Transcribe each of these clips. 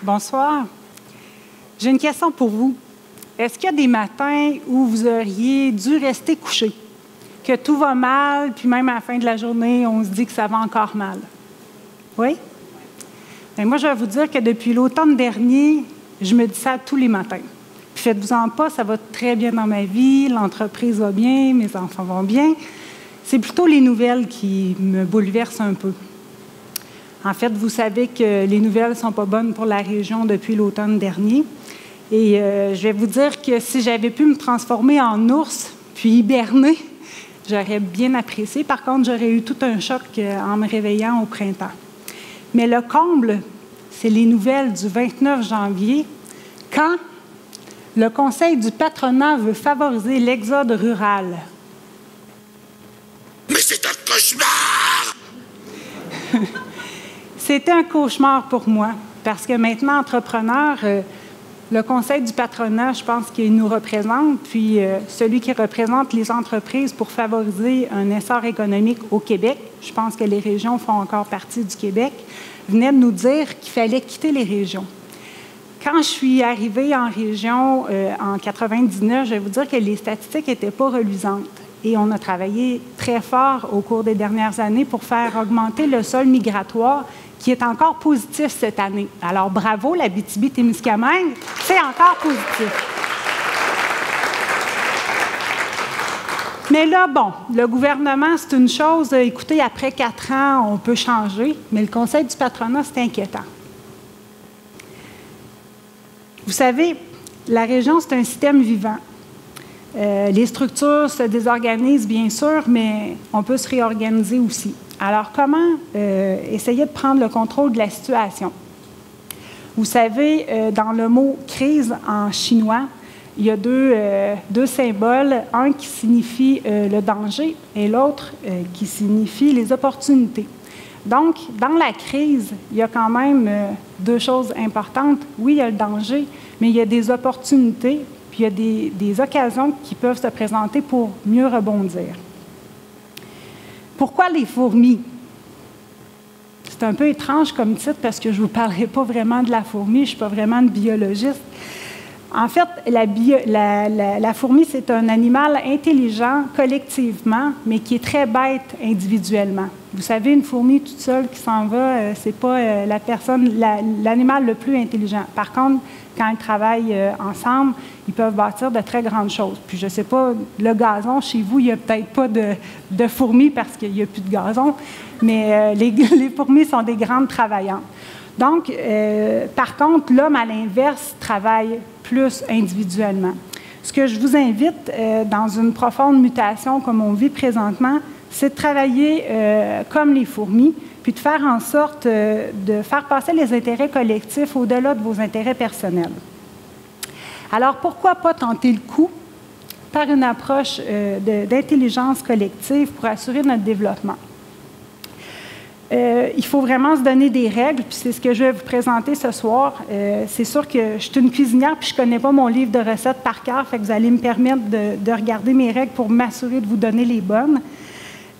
Bonsoir. J'ai une question pour vous. Est-ce qu'il y a des matins où vous auriez dû rester couché? Que tout va mal, puis même à la fin de la journée, on se dit que ça va encore mal? Oui? Bien, moi, je vais vous dire que depuis l'automne dernier, je me dis ça tous les matins. Puis faites-vous-en pas, ça va très bien dans ma vie, l'entreprise va bien, mes enfants vont bien. C'est plutôt les nouvelles qui me bouleversent un peu. En fait, vous savez que les nouvelles ne sont pas bonnes pour la région depuis l'automne dernier. Et je vais vous dire que si j'avais pu me transformer en ours, puis hiberner, j'aurais bien apprécié. Par contre, j'aurais eu tout un choc en me réveillant au printemps. Mais le comble, c'est les nouvelles du 29 janvier, quand le Conseil du patronat veut favoriser l'exode rural. Mais c'est un cauchemar! C'était un cauchemar pour moi, parce que maintenant, entrepreneur, le Conseil du patronat, je pense qu'il nous représente, puis celui qui représente les entreprises pour favoriser un essor économique au Québec, je pense que les régions font encore partie du Québec, venait de nous dire qu'il fallait quitter les régions. Quand je suis arrivée en région en 99, je vais vous dire que les statistiques n'étaient pas reluisantes. Et on a travaillé très fort au cours des dernières années pour faire augmenter le sol migratoire, qui est encore positif cette année. Alors, bravo, l'Abitibi-Témiscamingue, c'est encore positif. Mais là, bon, le gouvernement, c'est une chose. Écoutez, après 4 ans, on peut changer, mais le Conseil du patronat, c'est inquiétant. Vous savez, la région, c'est un système vivant. Les structures se désorganisent, bien sûr, mais on peut se réorganiser aussi. Alors, comment essayer de prendre le contrôle de la situation? Vous savez, dans le mot « crise » en chinois, il y a deux symboles, un qui signifie le danger et l'autre qui signifie les opportunités. Donc, dans la crise, il y a quand même 2 choses importantes. Oui, il y a le danger, mais il y a des opportunités, puis il y a des occasions qui peuvent se présenter pour mieux rebondir. Pourquoi les fourmis? C'est un peu étrange comme titre parce que je ne vous parlerai pas vraiment de la fourmi, je ne suis pas vraiment une biologiste. En fait, la fourmi, c'est un animal intelligent collectivement, mais qui est très bête individuellement. Vous savez, une fourmi toute seule qui s'en va, ce n'est pas l'animal le plus intelligent. Par contre, quand ils travaillent ensemble, ils peuvent bâtir de très grandes choses. Puis je ne sais pas, le gazon, chez vous, il n'y a peut-être pas de fourmis parce qu'il n'y a plus de gazon, mais les fourmis sont des grandes travaillantes. Donc, par contre, l'homme, à l'inverse, travaille plus individuellement. Ce que je vous invite, dans une profonde mutation comme on vit présentement, c'est de travailler comme les fourmis, puis de faire en sorte de faire passer les intérêts collectifs au-delà de vos intérêts personnels. Alors, pourquoi pas tenter le coup par une approche d'intelligence collective pour assurer notre développement? Il faut vraiment se donner des règles, puis c'est ce que je vais vous présenter ce soir. C'est sûr que je suis une cuisinière, puis je ne connais pas mon livre de recettes par cœur, fait que vous allez me permettre de regarder mes règles pour m'assurer de vous donner les bonnes.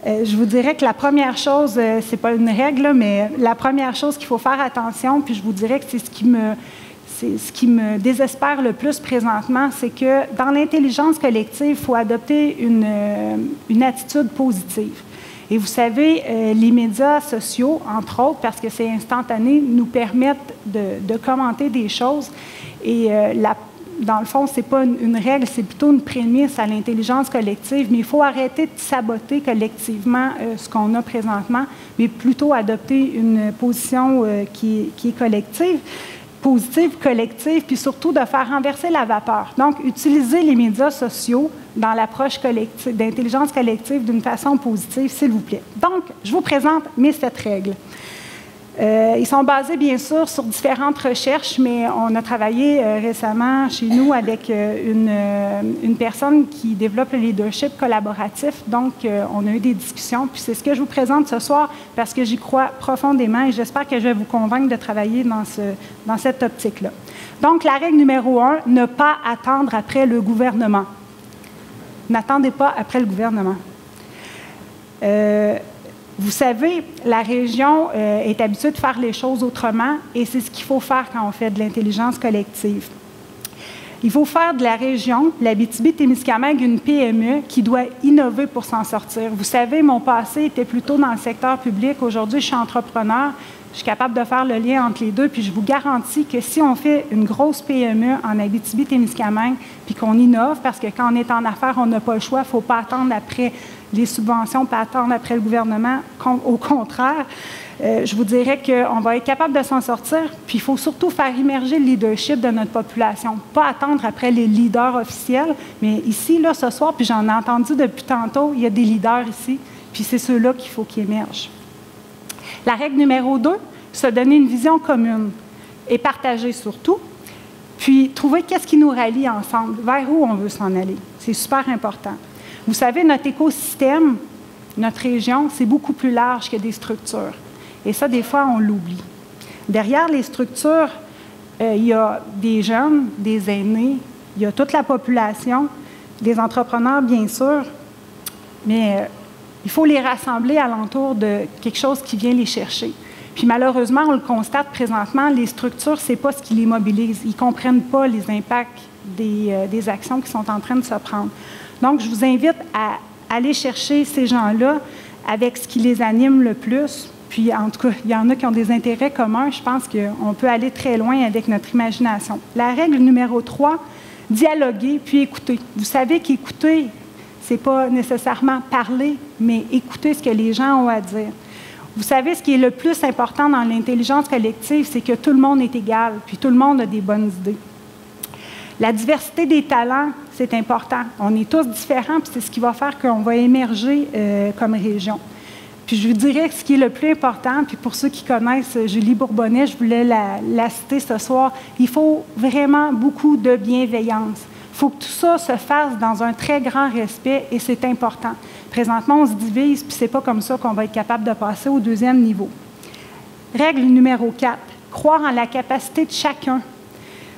Je vous dirais que la première chose, ce n'est pas une règle, mais la première chose qu'il faut faire attention, puis je vous dirais que c'est ce qui me désespère le plus présentement, c'est que dans l'intelligence collective, il faut adopter une attitude positive. Et vous savez, les médias sociaux, entre autres, parce que c'est instantané, nous permettent de commenter des choses. Et dans le fond, ce n'est pas une règle, c'est plutôt une prémisse à l'intelligence collective, mais il faut arrêter de saboter collectivement ce qu'on a présentement, mais plutôt adopter une position qui est collective, positive, collective, puis surtout de faire renverser la vapeur. Donc, utiliser les médias sociaux dans l'approche d'intelligence collective d'une façon positive, s'il vous plaît. Donc, je vous présente mes 7 règles. Ils sont basés, bien sûr, sur différentes recherches, mais on a travaillé récemment chez nous avec une personne qui développe le leadership collaboratif. Donc, on a eu des discussions, puis c'est ce que je vous présente ce soir parce que j'y crois profondément et j'espère que je vais vous convaincre de travailler dans cette optique-là. Donc, la règle numéro 1, ne pas attendre après le gouvernement. N'attendez pas après le gouvernement. Vous savez, la région est habituée de faire les choses autrement et c'est ce qu'il faut faire quand on fait de l'intelligence collective. Il faut faire de la région, l'Abitibi-Témiscamingue, une PME qui doit innover pour s'en sortir. Vous savez, mon passé était plutôt dans le secteur public. Aujourd'hui, je suis entrepreneur. Je suis capable de faire le lien entre les deux. Puis je vous garantis que si on fait une grosse PME en Abitibi-Témiscamingue, puis qu'on innove, parce que quand on est en affaires, on n'a pas le choix, il ne faut pas attendre après les subventions, pas attendre après le gouvernement. Au contraire, je vous dirais qu'on va être capable de s'en sortir, puis il faut surtout faire immerger le leadership de notre population. Pas attendre après les leaders officiels, mais ici, là, ce soir, puis j'en ai entendu depuis tantôt, il y a des leaders ici, puis c'est ceux-là qu'il faut qu'ils émergent. La règle numéro 2, se donner une vision commune et partager surtout, puis trouver qu'est-ce qui nous rallie ensemble, vers où on veut s'en aller. C'est super important. Vous savez, notre écosystème, notre région, c'est beaucoup plus large que des structures. Et ça, des fois, on l'oublie. Derrière les structures, il y a des jeunes, des aînés, il y a toute la population, des entrepreneurs, bien sûr, mais il faut les rassembler alentour de quelque chose qui vient les chercher. Puis malheureusement, on le constate présentement, les structures, ce n'est pas ce qui les mobilise. Ils ne comprennent pas les impacts des actions qui sont en train de se prendre. Donc, je vous invite à aller chercher ces gens-là avec ce qui les anime le plus. Puis, en tout cas, il y en a qui ont des intérêts communs. Je pense qu'on peut aller très loin avec notre imagination. La règle numéro 3, dialoguer puis écouter. Vous savez qu'écouter, ce n'est pas nécessairement parler, mais écouter ce que les gens ont à dire. Vous savez, ce qui est le plus important dans l'intelligence collective, c'est que tout le monde est égal, puis tout le monde a des bonnes idées. La diversité des talents, c'est important. On est tous différents, puis c'est ce qui va faire qu'on va émerger comme région. Puis je vous dirais que ce qui est le plus important, puis pour ceux qui connaissent Julie Bourbonnais, je voulais la citer ce soir, il faut vraiment beaucoup de bienveillance. Il faut que tout ça se fasse dans un très grand respect et c'est important. Présentement, on se divise, puis ce n'est pas comme ça qu'on va être capable de passer au deuxième niveau. Règle numéro 4, croire en la capacité de chacun.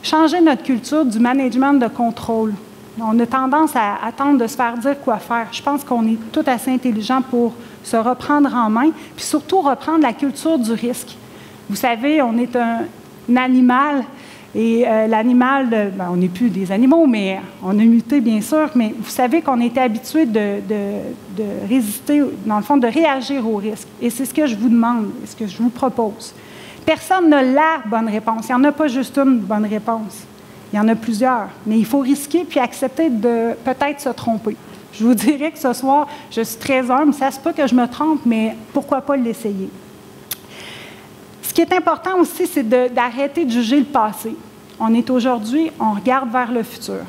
Changer notre culture du management de contrôle. On a tendance à attendre de se faire dire quoi faire. Je pense qu'on est tout assez intelligent pour se reprendre en main, puis surtout reprendre la culture du risque. Vous savez, on est un animal, et l'animal, on n'est plus des animaux, mais on a muté, bien sûr, mais vous savez qu'on était habitué de résister, dans le fond, de réagir au risque. Et c'est ce que je vous demande, ce que je vous propose. Personne n'a la bonne réponse. Il n'y en a pas juste une bonne réponse. Il y en a plusieurs. Mais il faut risquer puis accepter de peut-être se tromper. Je vous dirais que ce soir, je suis très humble. Ça se peut que je me trompe, mais pourquoi pas l'essayer? Ce qui est important aussi, c'est d'arrêter de juger le passé. On est aujourd'hui, on regarde vers le futur.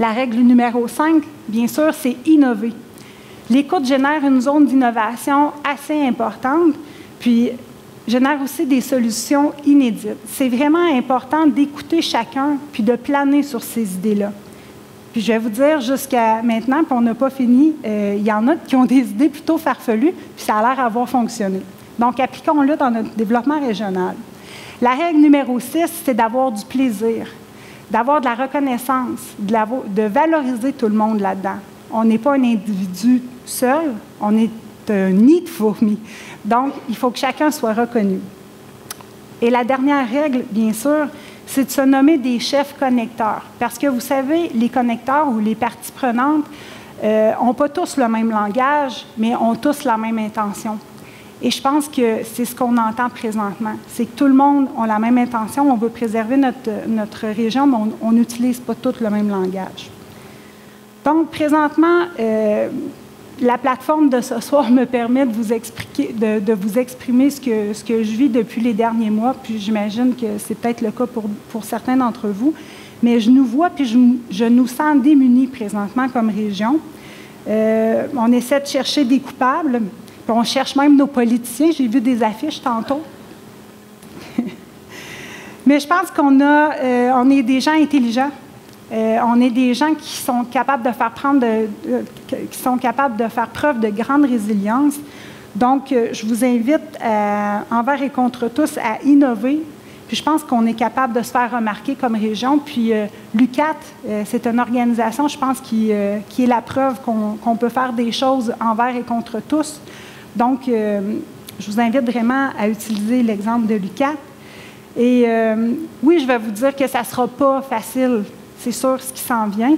La règle numéro 5, bien sûr, c'est innover. L'écoute génère une zone d'innovation assez importante, puis génère aussi des solutions inédites. C'est vraiment important d'écouter chacun puis de planer sur ces idées-là. Puis je vais vous dire, jusqu'à maintenant, puis on n'a pas fini, il y en a qui ont des idées plutôt farfelues, puis ça a l'air d'avoir fonctionné. Donc, appliquons-le dans notre développement régional. La règle numéro 6, c'est d'avoir du plaisir, d'avoir de la reconnaissance, de valoriser tout le monde là-dedans. On n'est pas un individu seul, on est un nid de fourmis. Donc, il faut que chacun soit reconnu. Et la dernière règle, bien sûr, c'est de se nommer des chefs connecteurs. Parce que vous savez, les connecteurs ou les parties prenantes n'ont pas tous le même langage, mais ont tous la même intention. Et je pense que c'est ce qu'on entend présentement. C'est que tout le monde a la même intention. On veut préserver notre région, mais on n'utilise pas tous le même langage. Donc, présentement, la plateforme de ce soir me permet de vous exprimer ce que je vis depuis les derniers mois, puis j'imagine que c'est peut-être le cas pour certains d'entre vous. Mais je nous vois, puis je nous sens démunis présentement comme région. On essaie de chercher des coupables, puis on cherche même nos politiciens. J'ai vu des affiches tantôt. Mais je pense on est des gens intelligents. On est des gens qui sont capables de faire preuve de grande résilience. Donc, je vous invite envers et contre tous à innover. Puis je pense qu'on est capable de se faire remarquer comme région. Puis l'UQAT, c'est une organisation, je pense, qui est la preuve qu'on peut faire des choses envers et contre tous. Donc, je vous invite vraiment à utiliser l'exemple de l'UQAT. Et oui, je vais vous dire que ça ne sera pas facile, c'est sûr, ce qui s'en vient.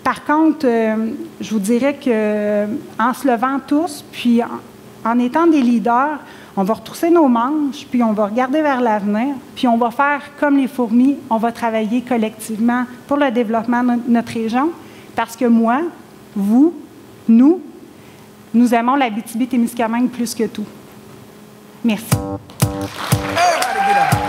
Par contre, je vous dirais qu'en se levant tous, puis en étant des leaders, on va retrousser nos manches, puis on va regarder vers l'avenir, puis on va faire comme les fourmis, on va travailler collectivement pour le développement de notre région, parce que moi, vous, nous aimons l'Abitibi-Témiscamingue plus que tout. Merci. Everybody get up.